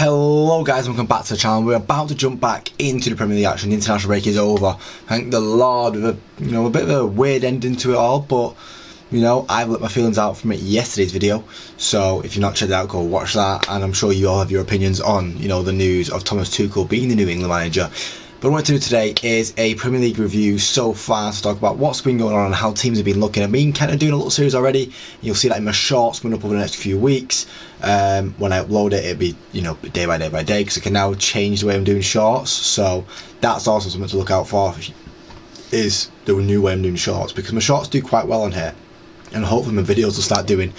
Hello guys, welcome back to the channel. We're about to jump back into the Premier League action. The international break is over. Thank the Lord. With a bit of a weird ending to it all, but I've let my feelings out from it yesterday's video. So if you've not checked it out, go watch that. And I'm sure you all have your opinions on the news of Thomas Tuchel being the new England manager. But what I want to do today is a Premier League review so far, to talk about what's been going on and how teams have been looking. I've been kind of doing a little series already. You'll see that in my shorts coming up over the next few weeks. When I upload it, it'll be day by day, because I can now change the way I'm doing shorts. So that's also something to look out for, is the new way I'm doing shorts, because my shorts do quite well on here, and hopefully my videos will start doing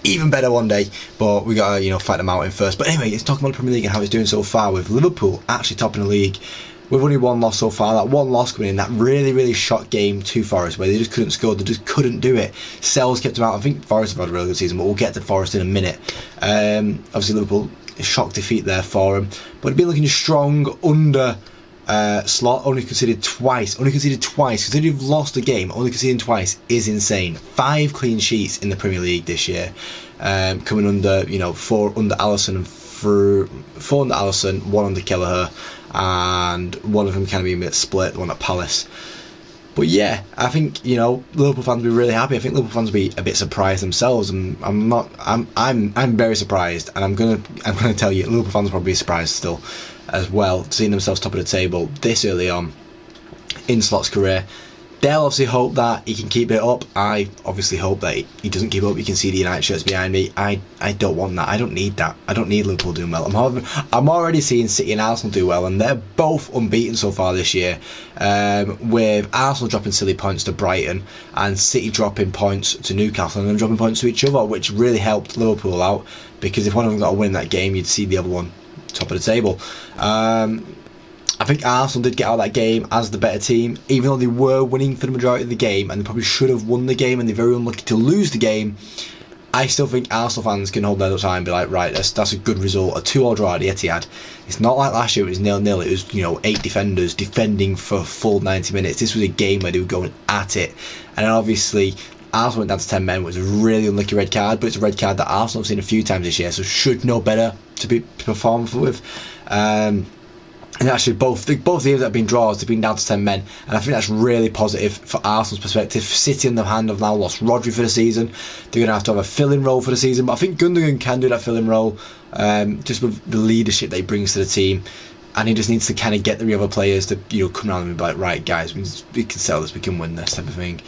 even better one day. But we gotta fight them out in first. But anyway, it's talking about the Premier League and how it's doing so far, with Liverpool actually topping the league. We've only one loss so far. That one loss coming in that really shot game to Forest, where they just couldn't score. They just couldn't do it. Sells kept them out. I think Forest have had a really good season, but we'll get to Forest in a minute. Obviously Liverpool, a shock defeat there for them, but it'd been looking strong under Slot. Only conceded twice. Considering you've lost a game, only conceding twice is insane. 5 clean sheets in the Premier League this year, coming under 4 under Alisson and 4 under Alisson, 1 under Kelleher, and one of them kind of being a bit split, the one at Palace. But yeah, I think Liverpool fans will be really happy. I think Liverpool fans will be a bit surprised themselves, and I'm very surprised, and I'm gonna tell you, Liverpool fans will probably be surprised still as well, seeing themselves top of the table this early on in Slot's career. They'll obviously hope that he can keep it up. I obviously hope that he doesn't keep it up. You can see the United shirts behind me. I don't want that. I don't need that. I don't need Liverpool doing well. I'm already seeing City and Arsenal do well, and they're both unbeaten so far this year, with Arsenal dropping silly points to Brighton and City dropping points to Newcastle, and then dropping points to each other, which really helped Liverpool out, because if one of them got a win in that game, you'd see the other one top of the table. I think Arsenal did get out of that game as the better team, even though they were winning for the majority of the game, and they probably should have won the game, and they're very unlucky to lose the game. I still think Arsenal fans can hold their time and be like, right, that's a good result. A 2-2 draw at the Etihad. It's not like last year, it was 0-0. It was 8 defenders defending for full 90 minutes. This was a game where they were going at it, and then obviously Arsenal went down to 10 men, which was a really unlucky red card, but it's a red card that Arsenal have seen a few times this year, so should know better to perform with. And actually both the games that have been draws, they've been down to 10 men, and I think that's really positive for Arsenal's perspective. City on the hand have now lost Rodri for the season. They're going to have a fill-in role for the season, but I think Gundogan can do that fill-in role, just with the leadership that he brings to the team, and he just needs to kind of get the other players to come around and be like, right guys, we can sell this, we can win this type of thing.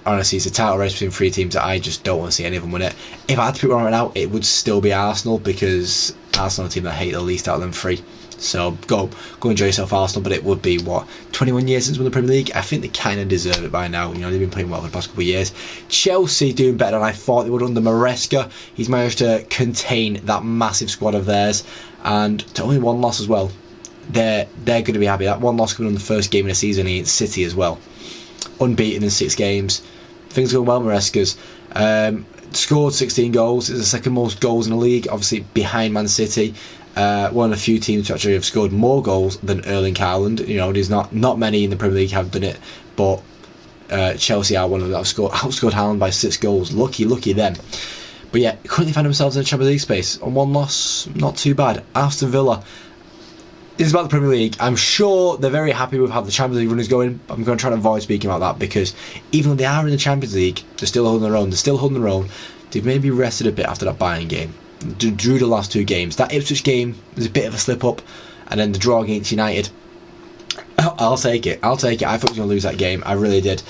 Honestly, it's a title race between 3 teams that I just don't want to see any of them win it. If I had to pick one right now, it would still be Arsenal, because Arsenal are the team that I hate the least out of them 3. So go enjoy yourself, Arsenal. But it would be 21 years since we won the Premier League. I think they kind of deserve it by now. They've been playing well for the past couple of years. Chelsea doing better than I thought they would under Maresca. He's managed to contain that massive squad of theirs, and to only 1 loss as well. They're going to be happy. That 1 loss coming on the first game of the season against City as well. Unbeaten in 6 games. Things going well, Maresca's. Scored 16 goals. It's the second most goals in the league, obviously behind Man City. One of the few teams to actually have scored more goals than Erling Haaland. There's not many in the Premier League have done it, but Chelsea are one of them that have outscored Haaland by 6 goals. Lucky them. But yeah, currently find themselves in the Champions League space on 1 loss. Not too bad. Aston Villa. This is about the Premier League. I'm sure they're very happy with how the Champions League run is going. I'm going to try to avoid speaking about that, because even though they are in the Champions League, they're still holding their own. They've maybe rested a bit after that Bayern game. Drew the last 2 games. That Ipswich game was a bit of a slip up, and then the draw against United. I'll take it. I thought we were going to lose that game. I really did.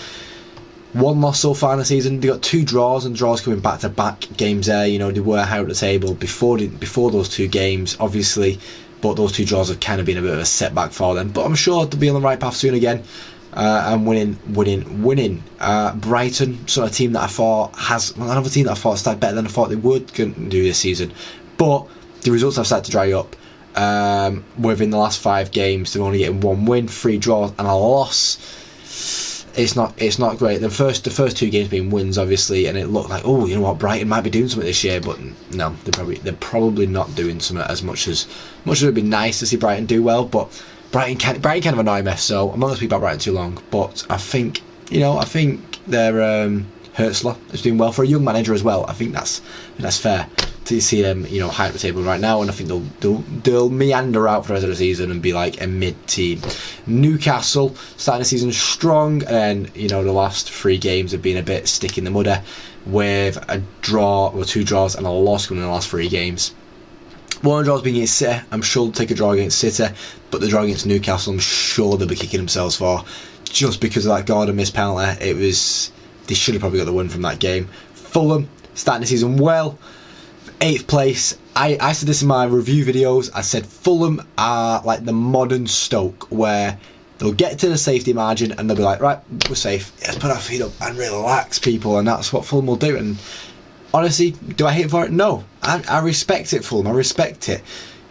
1 loss so far in the season. They got 2 draws, and draws coming back to back games there. They were higher up the table before those 2 games, obviously, but those 2 draws have kind of been a bit of a setback for them. But I'm sure they'll be on the right path soon again. And winning. Brighton, sort of team that I thought another team that I thought started better than I thought they would do this season, but the results have started to dry up. Within the last 5 games, they're only getting 1 win, 3 draws, and a loss. It's not great. The first 2 games being wins, obviously, and it looked like, Brighton might be doing something this year, but no, they're probably not doing something as much as it would be nice to see Brighton do well, but Brighton kind of annoy me, so I'm not going to speak about Brighton too long. But I think they're Hertzler is doing well for a young manager as well. I think that's fair to to see them, you know, high up the table right now, and I think they'll meander out for the rest of the season and be like a mid-team. Newcastle starting the season strong, and you know the last 3 games have been a bit stick in the mudder, with a draw or 2 draws and a loss coming in the last 3 games. One draw has been against City. I'm sure they'll take a draw against City, but the draw against Newcastle, I'm sure they'll be kicking themselves for, just because of that Gordon missed penalty. They should have probably got the win from that game. Fulham starting the season well, 8th place. I said this in my review videos. I said Fulham are like the modern Stoke, where they'll get to the safety margin and they'll be like, right, we're safe, let's put our feet up and relax, people. And that's what Fulham will do. And honestly, do I hate for it? No. I respect it, Fulham. I respect it.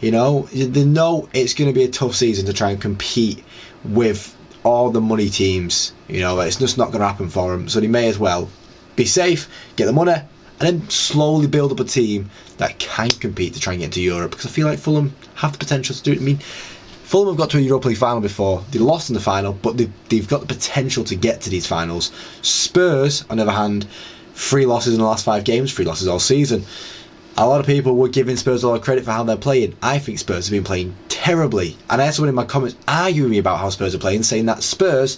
You know, they know it's going to be a tough season to try and compete with all the money teams. You know, it's just not going to happen for them. So they may as well be safe, get the money, and then slowly build up a team that can compete to try and get into Europe. Because I feel like Fulham have the potential to do it. I mean, Fulham have got to a Europa League final before. They lost in the final, but they've got the potential to get to these finals. Spurs, on the other hand, 3 losses in the last 5 games, 3 losses all season. A lot of people were giving Spurs a lot of credit for how they're playing. I think Spurs have been playing terribly. And I had someone in my comments arguing me about how Spurs are playing, saying that Spurs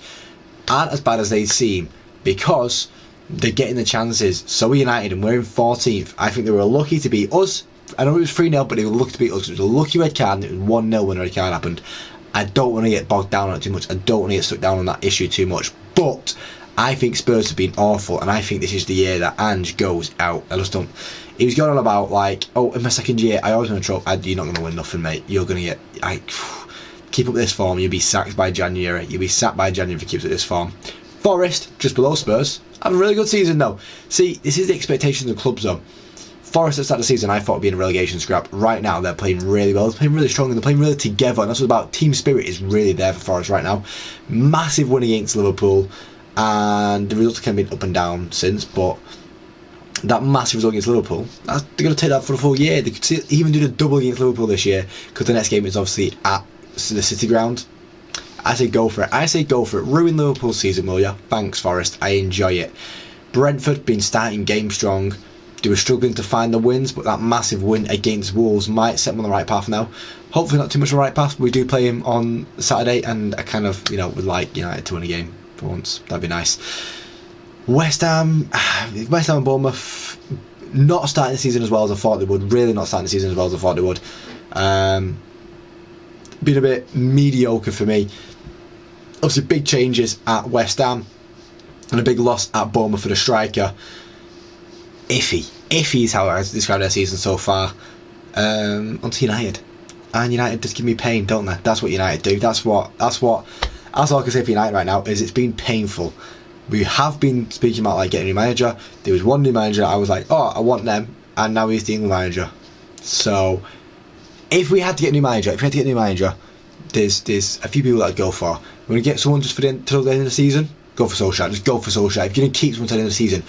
aren't as bad as they seem because they're getting the chances. So are United, and we're in 14th. I think they were lucky to beat us. I know it was 3-0, but they were lucky to beat us. It was a lucky red card, and it was 1-0 when the red card happened. I don't want to get bogged down on it too much. I don't want to get stuck down on that issue too much. But I think Spurs have been awful, and I think this is the year that Ange goes out. I just don't. He was going on about, like, oh, in my second year, I always want to trophy. You're not going to win nothing, mate. You're going to get, keep up this form. You'll be sacked by January. You'll be sacked by January if you keep up this form. Forest, just below Spurs, have a really good season, though. See, this is the expectation of the club zone. Forest at the start of the season, I thought would be in a relegation scrap. Right now, they're playing really well. They're playing really strong, and they're playing really together. And that's what about team spirit is really there for Forest right now. Massive win against Liverpool. And the results can be up and down since, but that massive result against Liverpool, they're going to take that for the full year. They could even do the double against Liverpool this year, because the next game is obviously at the City ground. I say go for it. I say go for it. Ruin Liverpool's season, will ya? Thanks, Forest. I enjoy it. Brentford been starting game strong. They were struggling to find the wins, but that massive win against Wolves might set them on the right path now. Hopefully not too much of a right path. We do play him on Saturday, and I kind of, would like United to win a game for once. That'd be nice. West Ham and Bournemouth not starting the season as well as I thought they would. Really not starting the season as well as I thought they would. Been a bit mediocre for me. Obviously big changes at West Ham and a big loss at Bournemouth for the striker. Iffy is how I describe their season so far. Onto United. And United just give me pain, don't they? That's what United do. That's all I can say for United right now is it's been painful. We have been speaking about getting a new manager. There was one new manager I was like, oh, I want them, and now he's the England manager. So if we had to get a new manager, there's a few people that I'd go for. We're gonna get someone just for till the end of the season. Go for Solskjaer. Just go for Solskjaer. If you're going to keep someone till the end of the season,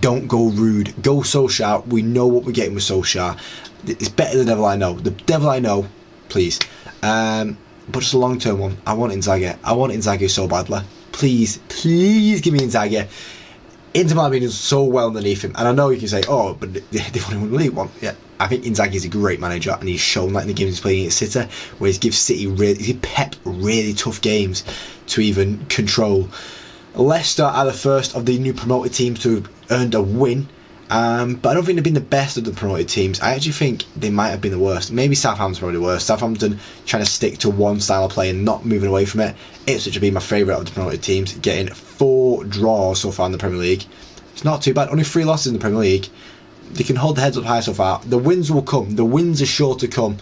don't go rude. Go Solskjaer. We know what we're getting with Solskjaer. It's better than the devil I know. The devil I know, please. But just a long-term one. I want Inzaghi. I want Inzaghi so badly. Please give me Inzaghi. Inter Milan is so well underneath him. And I know you can say, oh, but they've only won the league one. Yeah, I think Inzaghi is a great manager, and he's shown that in the games he's playing at City, where he gives Pep really tough games to even control. Leicester are the first of the new promoted teams to have earned a win, but I don't think they've been the best of the promoted teams. I actually think they might have been the worst. Maybe Southampton's probably the worst. Southampton trying to stick to one style of play and not moving away from it. Ipswich have been my favourite of the promoted teams, getting 4 draws so far in the Premier League. It's not too bad. Only 3 losses in the Premier League. They can hold their heads up high so far. The wins will come. The wins are sure to come.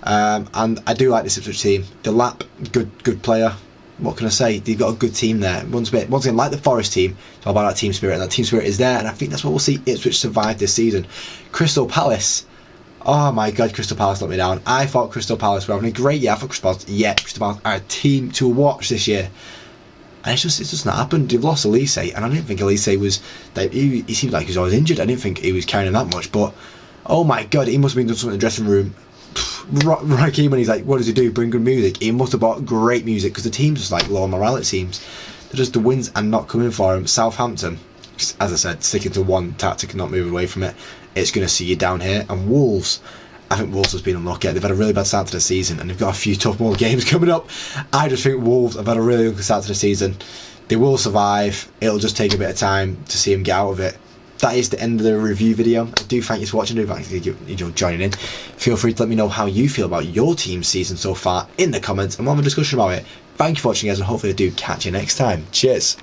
And I do like this Ipswich team. Delap, good player. What can I say? They've got a good team there. Once again, like the Forest team, it's all about that team spirit, and that team spirit is there, and I think that's what we'll see Ipswich survive this season. Crystal Palace. Oh my God, Crystal Palace let me down. I thought Crystal Palace were having a great year. I thought Crystal Palace are a team to watch this year. And it's just not happened. They've lost Elise, and I didn't think Elise was... He seemed like he was always injured. I didn't think he was carrying that much, but... Oh my God, he must have been doing something in the dressing room. Raheem, when he's like, what does he do? Bring good music. He must have bought great music, because the team's just low morale, it seems. The wins are not coming for him. Southampton as I said, sticking to one tactic and not moving away from it, it's going to see you down here. And Wolves, I think Wolves has been unlucky. They've had a really bad start to the season, and they've got a few tough more games coming up. I just think Wolves have had a really good start to the season. They will survive. It'll just take a bit of time to see them get out of it. That is the end of the review video. I do thank you for watching. I do thank you for joining in. Feel free to let me know how you feel about your team's season so far in the comments, and we'll have a discussion about it. Thank you for watching, guys, and hopefully I do catch you next time. Cheers.